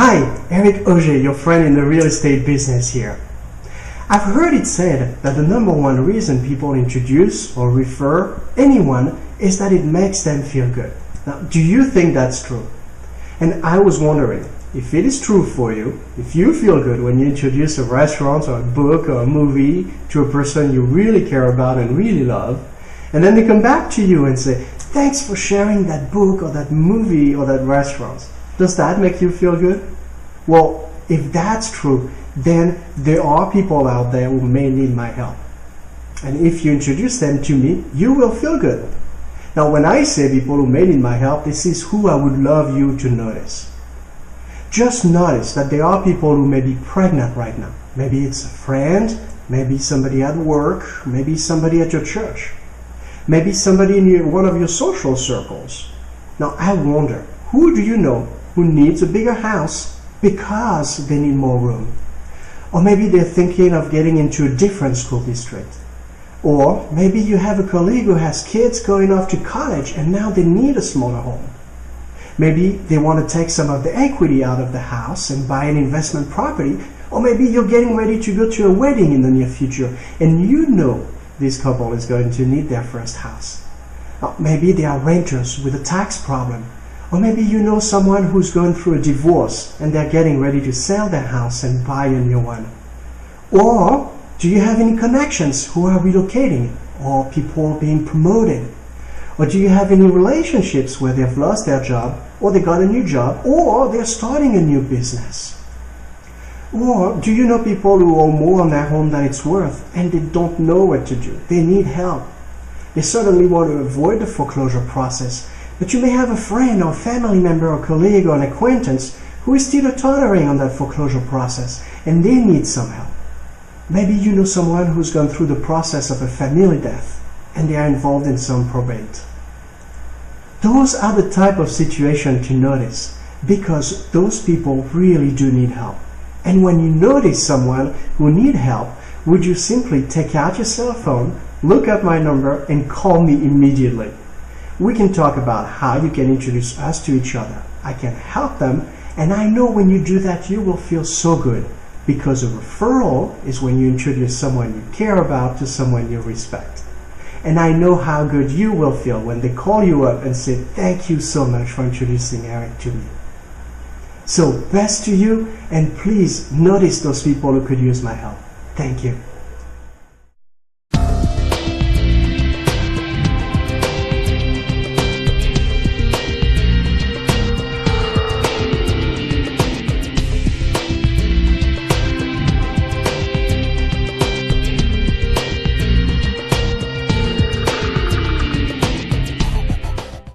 Hi, Eric Auger, your friend in the real estate business here. I've heard it said that the number one reason people introduce or refer anyone is that it makes them feel good. Now, do you think that's true? And I was wondering, if it is true for you, if you feel good when you introduce a restaurant or a book or a movie to a person you really care about and really love, and then they come back to you and say, thanks for sharing that book or that movie or that restaurant. Does that make you feel good? Well, if that's true, then there are people out there who may need my help. And if you introduce them to me, you will feel good. Now, when I say people who may need my help, this is who I would love you to notice. Just notice that there are people who may be pregnant right now. Maybe it's a friend, maybe somebody at work, maybe somebody at your church, maybe somebody in one of your social circles. Now, I wonder, who do you know who needs a bigger house because they need more room? Or maybe they're thinking of getting into a different school district. Or maybe you have a colleague who has kids going off to college and now they need a smaller home. Maybe they want to take some of the equity out of the house and buy an investment property. Or maybe you're getting ready to go to a wedding in the near future and you know this couple is going to need their first house. Or maybe they are renters with a tax problem. Or maybe you know someone who's going through a divorce and they're getting ready to sell their house and buy a new one. Or do you have any connections who are relocating or people being promoted? Or do you have any relationships where they've lost their job or they got a new job or they're starting a new business? Or do you know people who owe more on their home than it's worth and they don't know what to do? They need help. They certainly want to avoid the foreclosure process. But you may have a friend or family member or colleague or an acquaintance who is still tottering on that foreclosure process and they need some help. Maybe you know someone who's gone through the process of a family death and they are involved in some probate. Those are the type of situation to notice because those people really do need help. And when you notice someone who needs help, would you simply take out your cell phone, look up my number and call me immediately? We can talk about how you can introduce us to each other. I can help them, and I know when you do that, you will feel so good because a referral is when you introduce someone you care about to someone you respect. And I know how good you will feel when they call you up and say, thank you so much for introducing Eric to me. So, best to you, and please notice those people who could use my help. Thank you.